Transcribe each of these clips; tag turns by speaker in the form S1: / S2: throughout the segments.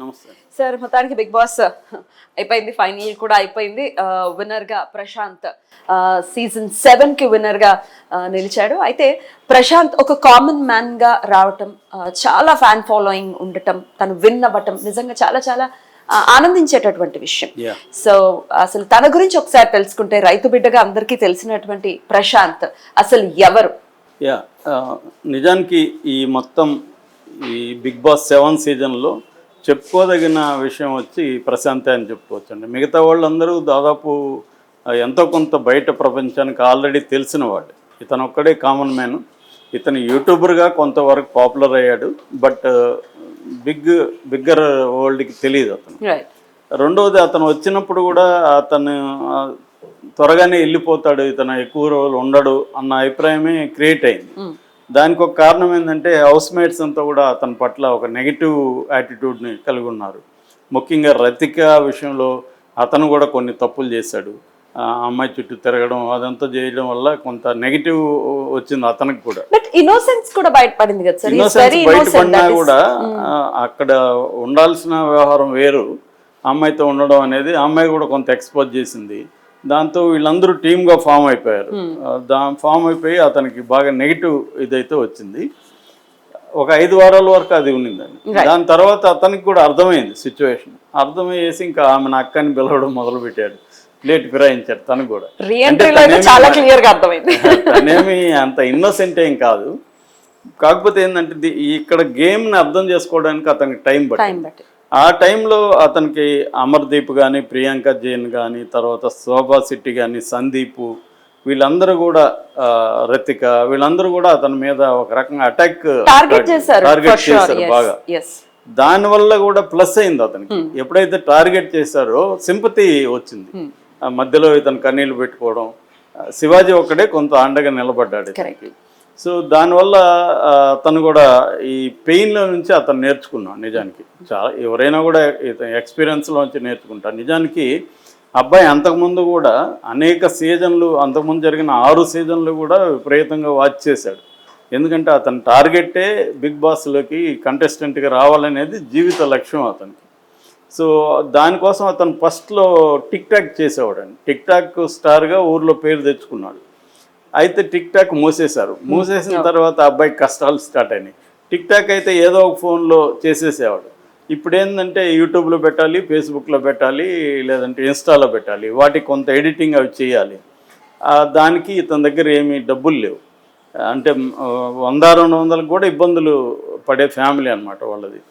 S1: నమస్తే
S2: సార్. మొత్తానికి big boss అయిపోయింది, ఫైనల్ కూడా అయిపోయింది. విన్నర్ గా ప్రశాంత్ సీజన్ 7 కి విన్నర్ గా నిలిచాడు. అయితే ప్రశాంత్ ఒక కామన్ మ్యాన్ గా రావటం, చాలా ఫ్యాన్ ఫాలోయింగ్ ఉండటం, తను విన్ అవ్వటం నిజంగా చాలా చాలా ఆనందించేటటువంటి విషయం. సో అసలు తన గురించి ఒకసారి తెలుసుకుంటే, రైతు బిడ్డగా అందరికీ తెలిసినటువంటి ప్రశాంత్ అసలు ఎవరు?
S1: నిజానికి ఈ మొత్తం ఈ బిగ్ బాస్ 7 సీజన్లో చెప్పుకోదగిన విషయం వచ్చి ప్రశాంతే అని చెప్పుకోవచ్చు అండి. మిగతా వాళ్ళందరూ దాదాపు ఎంతో కొంత బయట ప్రపంచానికి ఆల్రెడీ తెలిసిన వాళ్ళు. ఇతను ఒక్కడే కామన్ మ్యాన్. ఇతను యూట్యూబర్గా కొంతవరకు పాపులర్ అయ్యాడు, బట్ బిగ్గర్ వరల్డ్కి తెలియదు అతను. రెండవది, అతను వచ్చినప్పుడు కూడా అతను త్వరగానే వెళ్ళిపోతాడు, ఇతను ఎక్కువ రోజులు ఉండడు అన్న అభిప్రాయమే క్రియేట్ అయింది. దానికి ఒక కారణం ఏంటంటే, హౌస్ మేట్స్ అంతా కూడా అతని పట్ల ఒక నెగిటివ్ యాటిట్యూడ్ని కలిగి ఉన్నారు. ముఖ్యంగా రతిక విషయంలో అతను కూడా కొన్ని తప్పులు చేశాడు. అమ్మాయి చుట్టూ తిరగడం అదంతా చేయడం వల్ల కొంత నెగిటివ్ వచ్చింది అతనికి కూడా.
S2: ఇన్నోసెన్స్ కూడా బయటపడింది కదా సార్.
S1: ఇన్నోసెన్స్ బయటపడినా కూడా అక్కడ ఉండాల్సిన వ్యవహారం వేరు, అమ్మాయితో ఉండడం అనేది అమ్మాయి కూడా కొంత ఎక్స్పోజ్ చేసింది. దాంతో వీళ్ళందరూ టీమ్గా ఫామ్ అయిపోయారు. ఫామ్ అయిపోయి అతనికి బాగా నెగిటివ్ ఇదైతే వచ్చింది. ఒక 5 వారాల వరకు అది ఉన్నిందండి. దాని తర్వాత అతనికి కూడా అర్థమైంది సిచ్యువేషన్. అర్థమయ్యేసి ఇంకా ఆమె అక్కని పిలవడం మొదలుపెట్టాడు, ప్లేట్ ఫిరాయించాడు. తను కూడా తనేమి అంత ఇన్నోసెంట్ ఏం కాదు. కాకపోతే ఏంటంటే, ఇక్కడ గేమ్ని అర్థం చేసుకోవడానికి అతనికి టైం పట్టింది. ఆ టైంలో అతనికి అమర్దీప్ కానీ, ప్రియాంక జైన్ కానీ, తర్వాత శోభా శెట్టి కానీ, సందీప్, వీళ్ళందరూ కూడా, రతిక, వీళ్ళందరూ కూడా అతని మీద ఒక రకంగా టార్గెట్ చేశారు బాగా. దానివల్ల కూడా ప్లస్ అయింది అతనికి. ఎప్పుడైతే టార్గెట్ చేశారో సింపతి వచ్చింది. మధ్యలో ఇతను కన్నీళ్ళు పెట్టుకోవడం, శివాజీ ఒక్కడే కొంత అండగా నిలబడ్డాడు ఇతనికి. సో దానివల్ల అతను కూడా ఈ పెయిన్లో నుంచి అతను నేర్చుకున్నాడు. నిజానికి చాలా ఎవరైనా కూడా ఎక్స్పీరియన్స్లోంచి నేర్చుకుంటారు. నిజానికి అబ్బాయి అంతకుముందు కూడా అనేక సీజన్లు, అంతకుముందు జరిగిన 6 సీజన్లు కూడా విపరీతంగా వాచ్ చేశాడు. ఎందుకంటే అతని టార్గెట్టే బిగ్ బాస్లోకి కంటెస్టెంట్గా రావాలనేది జీవిత లక్ష్యం అతనికి. సో దానికోసం అతను ఫస్ట్లో టిక్ టాక్ చేసేవాడండి. టిక్ టాక్ స్టార్గా ఊర్లో పేరు తెచ్చుకున్నాడు. అయితే టిక్ టాక్ మూసేశారు. మూసేసిన తర్వాత అబ్బాయికి కష్టాలు స్టార్ట్ అయినాయి. టిక్ టాక్ అయితే ఏదో ఒక ఫోన్లో చేసేసేవాడు. ఇప్పుడు ఏంటంటే యూట్యూబ్లో పెట్టాలి, ఫేస్బుక్లో పెట్టాలి, లేదంటే ఇన్స్టాలో పెట్టాలి. వాటికి కొంత ఎడిటింగ్ అవి చేయాలి. దానికి ఇతని దగ్గర ఏమీ డబ్బులు లేవు. అంటే 100-200 కూడా ఇబ్బందులు పడే ఫ్యామిలీ అనమాట వాళ్ళది.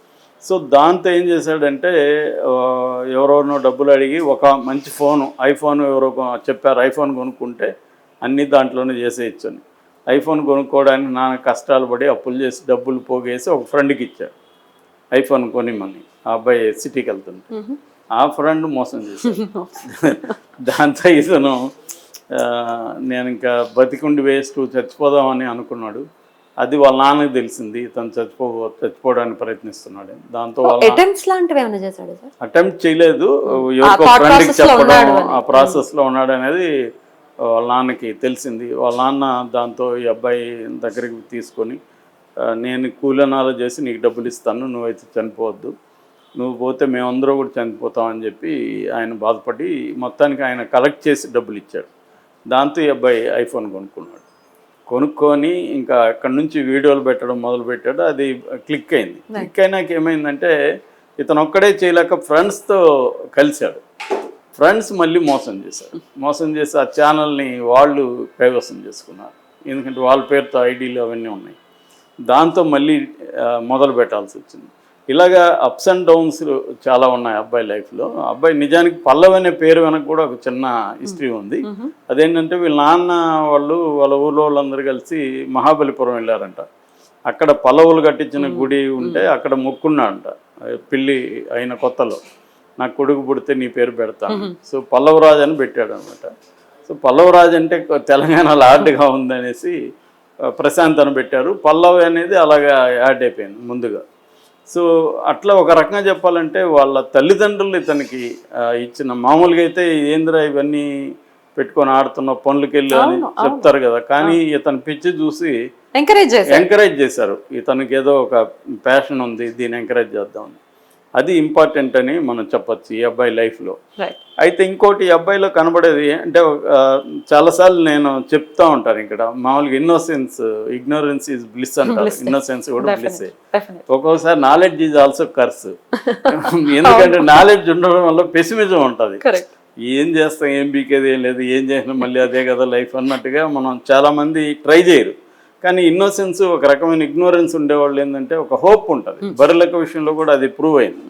S1: సో దాంతో ఏం చేశాడంటే, ఎవరెవరినో డబ్బులు అడిగి ఒక మంచి ఫోను, ఐఫోన్ ఎవరో చెప్పారు, ఐఫోన్ కొనుక్కుంటే అన్నీ దాంట్లోనే చేసేయచ్చని. ఐఫోన్ కొనుక్కోవడానికి నాన్న కష్టాలు పడి అప్పులు చేసి డబ్బులు పోగేసి ఒక ఫ్రెండ్కి ఇచ్చాడు ఐఫోన్ కొనిమని. ఆ అబ్బాయి సిటీకి వెళ్తుంటే ఆ ఫ్రెండ్ మోసం చేశాడు. దాంతో ఇతను నేను ఇంకా బతికుండి వేస్ట్, చచ్చిపోదామని అనుకున్నాడు. అది వాళ్ళ నాన్నకి తెలిసింది, ఇతను చచ్చిపోవడానికి ప్రయత్నిస్తున్నాడు. దాంతో అటెంప్ట్ చేయలేదు, ఎవరికో ఫ్రెండ్కి చెప్పడం, ఆ ప్రాసెస్లో ఉన్నాడు అనేది వాళ్ళ నాన్నకి తెలిసింది. వాళ్ళ నాన్న దాంతో ఈ అబ్బాయి దగ్గరికి తీసుకొని, నేను కూలనాలు చేసి నీకు డబ్బులు ఇస్తాను, నువ్వైతే చనిపోవద్దు, నువ్వు పోతే మేమందరూ కూడా చనిపోతామని చెప్పి ఆయన బాధపడి మొత్తానికి ఆయన కలెక్ట్ చేసి డబ్బులు ఇచ్చాడు. దాంతో ఈ అబ్బాయి ఐఫోన్ కొనుక్కున్నాడు. కొనుక్కొని ఇంకా అక్కడి నుంచి వీడియోలు పెట్టడం మొదలుపెట్టాడు. అది క్లిక్ అయింది. క్లిక్ అయినాక ఏమైందంటే, ఇతను ఒక్కడే చేయలేక ఫ్రెండ్స్తో కలిశాడు. ఫ్రెండ్స్ మళ్ళీ మోసం చేసి ఆ ఛానల్ని వాళ్ళు కైవసం చేసుకున్నారు. ఎందుకంటే వాళ్ళ పేరుతో ఐడీలు అవన్నీ ఉన్నాయి. దాంతో మళ్ళీ మొదలు పెట్టాల్సి వచ్చింది. ఇలాగా అప్స్ అండ్ డౌన్స్ చాలా ఉన్నాయి అబ్బాయి లైఫ్లో. అబ్బాయి నిజానికి పల్లవి అనే పేరు వెనక కూడా ఒక చిన్న హిస్టరీ ఉంది. అదేంటంటే, వీళ్ళ నాన్న వాళ్ళ ఊళ్ళో వాళ్ళందరూ కలిసి మహాబలిపురం వెళ్ళారంట. అక్కడ పల్లవులు కట్టించిన గుడి ఉంటే అక్కడ మొక్కున్నాడంట. పెళ్ళి అయిన కొత్తలో, నాకు కొడుకు పుడితే నీ పేరు పెడతాను. సో పల్లవరాజు అని పెట్టాడు అనమాట. సో పల్లవరాజు అంటే తెలంగాణలో ఆర్ట్గా ఉందనేసి ప్రశాంత్ అని పెట్టారు. పల్లవి అనేది అలాగా యాడ్ అయిపోయింది ముందుగా. సో అట్లా ఒక రకంగా చెప్పాలంటే, వాళ్ళ తల్లిదండ్రులు ఇతనికి ఇచ్చిన, మామూలుగా అయితే ఏంద్రా ఇవన్నీ పెట్టుకొని ఆడుతున్న పనులకి వెళ్ళి అని చెప్తారు కదా, కానీ ఇతను పిచ్చి చూసి ఎంకరేజ్ చేశారు. ఇతనికి ఏదో ఒక ప్యాషన్ ఉంది, దీన్ని ఎంకరేజ్ చేద్దామని. అది ఇంపార్టెంట్ అని మనం చెప్పొచ్చు ఈ అబ్బాయి లైఫ్లో.
S2: రైట్.
S1: అయితే ఇంకోటి ఈ అబ్బాయిలో కనబడేది అంటే చాలాసార్లు నేను చెప్తా ఉంటాను ఇక్కడ మామూలుగా ఇగ్నోరెన్స్ ఈజ్ బ్లిస్ అంటారు, ఇన్నోసెన్స్ కూడా బ్లిస్. ఒక్కొక్కసారి నాలెడ్జ్ ఈజ్ ఆల్సో కర్స్. ఎందుకంటే నాలెడ్జ్ ఉండడం వల్ల పెసిమిజం ఉంటుంది. ఏం చేస్తాం, ఏం బీకేది ఏం లేదు, ఏం చేసినా మళ్ళీ అదే కదా లైఫ్ అన్నట్టుగా మనం చాలామంది ట్రై చేయరు. కానీ ఇన్నోసెన్స్ ఒక రకమైన ఇగ్నోరెన్స్ ఉండేవాళ్ళు ఏంటంటే ఒక హోప్ ఉంటుంది. బర్రెలక విషయంలో కూడా అది ప్రూవ్ అయింది.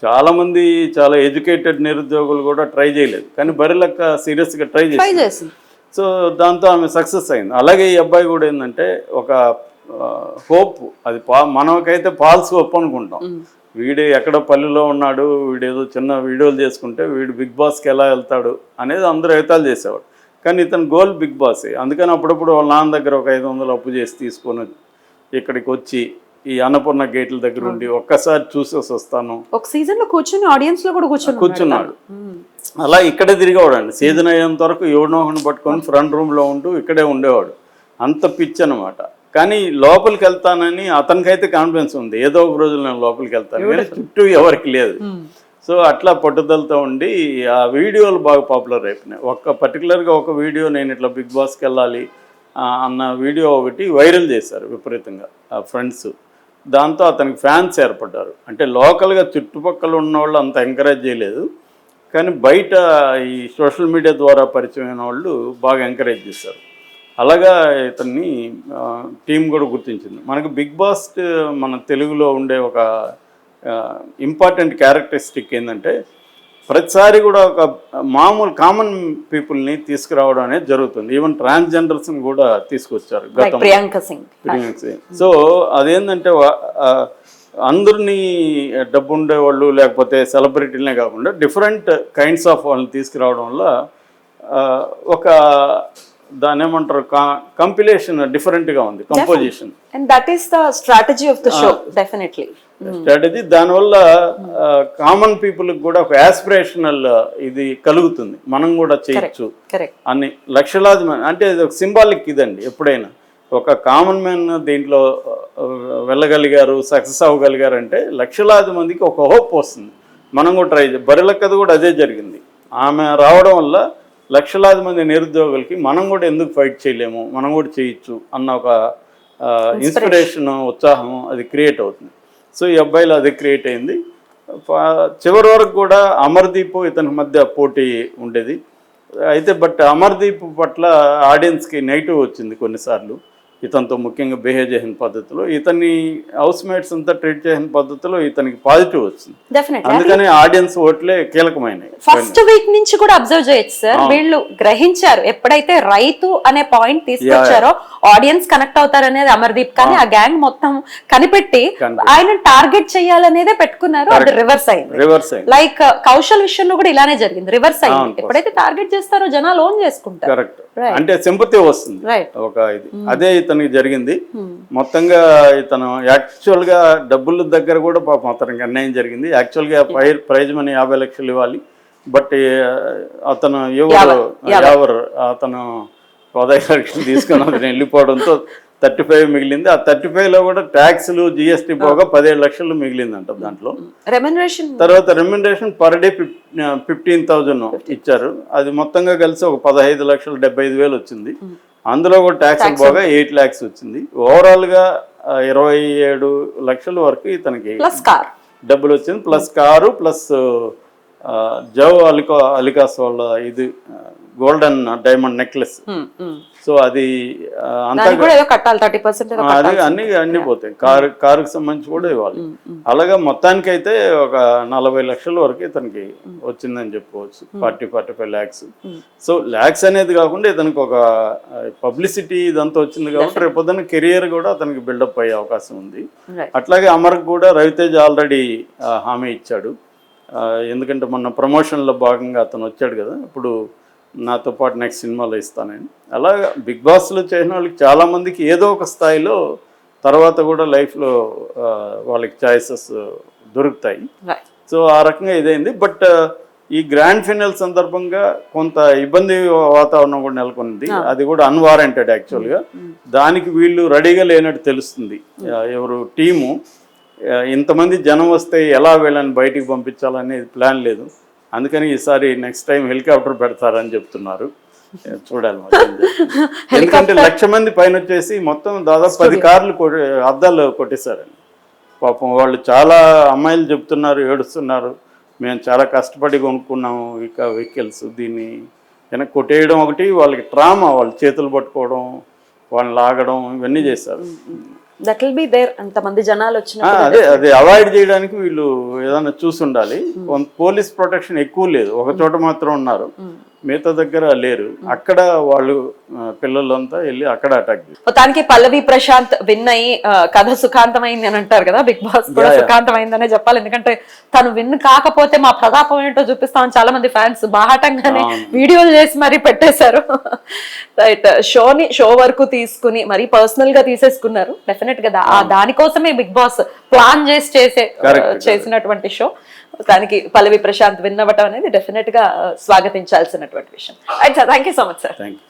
S1: చాలామంది చాలా ఎడ్యుకేటెడ్ నిరుద్యోగులు కూడా ట్రై చేయలేదు, కానీ బర్రెలక సీరియస్గా ట్రై చేసింది. సో దాంతో ఆమె సక్సెస్ అయింది. అలాగే ఈ అబ్బాయి కూడా ఏంటంటే ఒక హోప్, అది మనకైతే ఫాల్స్ హోప్ అనుకుంటాం. వీడు ఎక్కడ పల్లెలో ఉన్నాడు, వీడు ఏదో చిన్న వీడియోలు చేసుకుంటే వీడు బిగ్ బాస్కి ఎలా వెళ్తాడు అనేది అందరూ ఎగతాలు చేసేవాడు. కానీ ఇతను గోల్ బిగ్ బాసే. అందుకని అప్పుడప్పుడు వాళ్ళ నాన్న దగ్గర ఒక 500 అప్పు చేసి తీసుకొని ఇక్కడికి వచ్చి ఈ అన్నపూర్ణ గేట్ల దగ్గర ఉండి ఒక్కసారి చూసేసి వస్తాను.
S2: ఒక సీజన్ లో కూర్చొని ఆడియన్స్ లో కూడా కూర్చున్నాడు.
S1: అలా ఇక్కడే తిరిగేవాడు. సీజన్ అయ్యేంత వరకు ఎవరినోహను పట్టుకొని ఫ్రంట్ రూమ్లో ఉంటూ ఇక్కడే ఉండేవాడు. అంత పిచ్ అనమాట. కానీ లోపలికి వెళ్తానని అతనికైతే కాన్ఫిడెన్స్ ఉంది, ఏదో ఒక రోజు నేను లోపలికి వెళ్తాను, కానీ చుట్టూ ఎవరికి లేదు. సో అట్లా పట్టుదలతో ఉండి ఆ వీడియోలు బాగా పాపులర్ అయిపోయినాయి. పర్టికులర్గా ఒక వీడియో, నేను ఇట్లా బిగ్ బాస్కి వెళ్ళాలి అన్న వీడియో ఒకటి వైరల్ చేశారు విపరీతంగా ఫ్రెండ్స్. దాంతో అతనికి ఫ్యాన్స్ ఏర్పడ్డారు. అంటే లోకల్గా చుట్టుపక్కల ఉన్న వాళ్ళు అంత ఎంకరేజ్ చేయలేదు, కానీ బయట ఈ సోషల్ మీడియా ద్వారా పరిచయమైన వాళ్ళు బాగా ఎంకరేజ్ చేశారు. అలాగా ఇతన్ని టీం కూడా గుర్తించింది. మనకు బిగ్ బాస్ మన తెలుగులో ఉండే ఒక ఇంపార్టెంట్ క్యారెక్టరిస్టిక్ ఏంటంటే ప్రతిసారి కూడా ఒక మామూలు కామన్ పీపుల్ని తీసుకురావడం అనేది జరుగుతుంది. ఈవెన్ ట్రాన్స్జెండర్స్ని కూడా తీసుకొచ్చారు గతంలో, ప్రియాంక సింగ్. సో అదేంటంటే అందరినీ డబ్బు ఉండేవాళ్ళు లేకపోతే సెలబ్రిటీలనే కాకుండా డిఫరెంట్ కైండ్స్ ఆఫ్ వాళ్ళని తీసుకురావడం వల్ల ఒక దాని ఏమంటారు కంపిలేషన్ డిఫరెంట్గా ఉంది, composition.
S2: And that is the strategy of the show. Definitely
S1: strategy. దానివల్ల కామన్ పీపుల్కి కూడా ఒక యాస్పిరేషనల్ ఇది కలుగుతుంది, మనం కూడా చేయొచ్చు అని. లక్షలాది మంది అంటే ఇది ఒక సింబాలిక్ ఇదండి. ఎప్పుడైనా ఒక కామన్ మ్యాన్ దీంట్లో వెళ్ళగలిగారు, సక్సెస్ అవ్వగలిగారు అంటే లక్షలాది మందికి ఒక హోప్ వస్తుంది. మనం కూడా ట్రై బరిలక్కది కూడా అదే జరిగింది. ఆమె రావడం వల్ల లక్షలాది మంది నిరుద్యోగులకి మనం కూడా ఎందుకు ఫైట్ చేయలేము, మనం కూడా చేయొచ్చు అన్న ఒక ఇన్స్పిరేషన్, ఉత్సాహం అది క్రియేట్ అవుతుంది. సో ఈ అబ్బాయిలో అది క్రియేట్ అయింది. చివరి వరకు కూడా అమర్దీప్ ఇతని మధ్య పోటీ ఉండేది. అయితే బట్ అమర్దీప్ పట్ల ఆడియన్స్కి నెగిటివ్ వచ్చింది కొన్నిసార్లు. ఇతనితో ముఖ్యంగా బిహేవ్ చేసిన పద్ధతిలో, ఇతన్ని హౌస్ మేట్స్ అంతా ట్రీట్ చేసిన పద్ధతిలో ఇతనికి పాజిటివ్ వచ్చింది. అందుకని ఆడియన్స్ ఓట్లే కీలకమైనవి.
S2: ఫస్ట్ వీక్ నుంచి కూడా అబ్జర్వ్ చేయొచ్చు సార్, వీళ్ళు గ్రహించారు ఎప్పుడైతే రైతు అనే పాయింట్ తీసుకొచ్చారో ఆడియన్స్ కనెక్ట్ అవుతారనేది అమర్దీప్. కానీ ఆ గ్యాంగ్ మొత్తం కనిపెట్టి ఆయన టార్గెట్ చేయాలనేదే పెట్టుకున్నారు, అది రివర్స్ అయింది. లైక్ కౌశల్ విషయంలో కూడా ఇలానే జరిగింది, రివర్స్ అయింది. ఎప్పుడైతే టార్గెట్ చేస్తారో జనాలు ఓన్ చేసుకుంటారు.
S1: కరెక్ట్. అంటే సింపతి వస్తుంది ఒక ఇది. అదే ఇతనికి జరిగింది. మొత్తంగా ఇతను యాక్చువల్గా డబ్బుల దగ్గర కూడా పాపం అతనికి అన్యాయం జరిగింది. యాక్చువల్గా ప్రైజ్ మనీ 50 లక్షలు ఇవ్వాలి, బట్ అతను అతను 15 లక్షలు తీసుకుని అతను వెళ్ళిపోవడంతో 35 మిగిలింది. ఆ 35లో కూడా ట్యాక్స్లు GST పోగా 17 లక్షలు మిగిలిందంట. దాంట్లో తర్వాత రెమ్యునరేషన్ పర్ డే 15,000 ఇచ్చారు. అది మొత్తంగా కలిసి ఒక 15,75,000 వచ్చింది. అందులో కూడా ట్యాక్స్ పోగా 8 lakhs వచ్చింది. ఓవరాల్గా 27 లక్షల వరకు ఇతనికి డబ్బులు వచ్చింది. ప్లస్ కారు, ప్లస్ జవ్ అలికాస్ వాళ్ళ ఇది గోల్డెన్ డైమండ్ నెక్లెస్. సో అది అంతా అది అన్ని పోతాయి. కారుకి సంబంధించి కూడా ఇవ్వాలి. అలాగా మొత్తానికైతే ఒక 40 లక్షల వరకు ఇతనికి వచ్చిందని చెప్పుకోవచ్చు. 40-45 lakhs. సో లాక్స్ అనేది కాకుండా ఇతనికి ఒక పబ్లిసిటీ ఇదంతా వచ్చింది కాబట్టి రేపు పొద్దున్న కెరియర్ కూడా అతనికి బిల్డప్ అయ్యే అవకాశం ఉంది. అట్లాగే అమర్కి కూడా రవితేజ ఆల్రెడీ హామీ ఇచ్చాడు. ఎందుకంటే మొన్న ప్రమోషన్లో భాగంగా అతను వచ్చాడు కదా, ఇప్పుడు నాతో పాటు నెక్స్ట్ సినిమాలో ఇస్తానని. అలాగా బిగ్ బాస్లో చేసిన వాళ్ళకి చాలామందికి ఏదో ఒక స్థాయిలో తర్వాత కూడా లైఫ్లో వాళ్ళకి చాయిసెస్ దొరుకుతాయి. సో ఆ రకంగా ఇదైంది. బట్ ఈ గ్రాండ్ ఫినాల్ సందర్భంగా కొంత ఇబ్బంది వాతావరణం కూడా నెలకొంది. అది కూడా అన్వారంటెడ్ యాక్చువల్గా. దానికి వీళ్ళు రెడీగా లేనట్టు తెలుస్తుంది. ఎవరు టీము ఇంతమంది జనం వస్తే ఎలా వీళ్ళని బయటికి పంపించాలనేది ప్లాన్ లేదు. అందుకని ఈసారి నెక్స్ట్ టైం హెలికాప్టర్ పెడతారని చెప్తున్నారు. చూడాలి మరి ఏం జరుగుతుందో. ఎందుకంటే 1,00,000 మంది పైన వచ్చేసి మొత్తం దాదాపు 10 కార్లు అద్దాలు కొట్టేశారండి. పాపం వాళ్ళు చాలా అమ్మాయిలు చెప్తున్నారు, ఏడుస్తున్నారు, మేము చాలా కష్టపడి కొనుక్కున్నాము ఇక వెహికల్స్, దీన్ని వెనక్కి కొట్టేయడం ఒకటి, వాళ్ళకి ట్రామా, వాళ్ళు చేతులు పట్టుకోవడం, వాళ్ళని లాగడం, ఇవన్నీ చేశారు.
S2: That will be there. అంతమంది జనాలు వచ్చిన
S1: అదే అవాయిడ్ చేయడానికి వీళ్ళు ఏదైనా చూసి ఉండాలి. పోలీస్ ప్రొటెక్షన్ ఎక్కువ లేదు, ఒక చోట మాత్రం ఉన్నారు, మిగతా దగ్గర లేరు. అక్కడ వాళ్ళు పిల్లలంతా వెళ్ళి అక్కడ అటాక్ చేస్తారు.
S2: మొత్తానికి పల్లవి ప్రశాంత్ విన్ అయ్యి కథ సుఖాంతమైంది అని అంటారు కదా, బిగ్ బాస్ కూడా సుఖాంతమైందనే చెప్పాలి. ఎందుకంటే తను విన్ కాకపోతే మా ప్రతాపం ఏంటో చూపిస్తామని చాలా మంది ఫ్యాన్స్ బాహాటంగానే వీడియోలు చేసి మరీ పెట్టేశారు. రైట్, షో వరకు తీసుకుని మరీ పర్సనల్ గా తీసేసుకున్నారు. డెఫినెట్ గా దానికోసమే బిగ్ బాస్ ప్లాన్ చేసినటువంటి షో. దానికి పల్లవి ప్రశాంత్ విన్ అవ్వటం అనేది డెఫినెట్ గా స్వాగతించాల్సినటువంటి విషయం. Thank you so much sir.
S1: Thank you.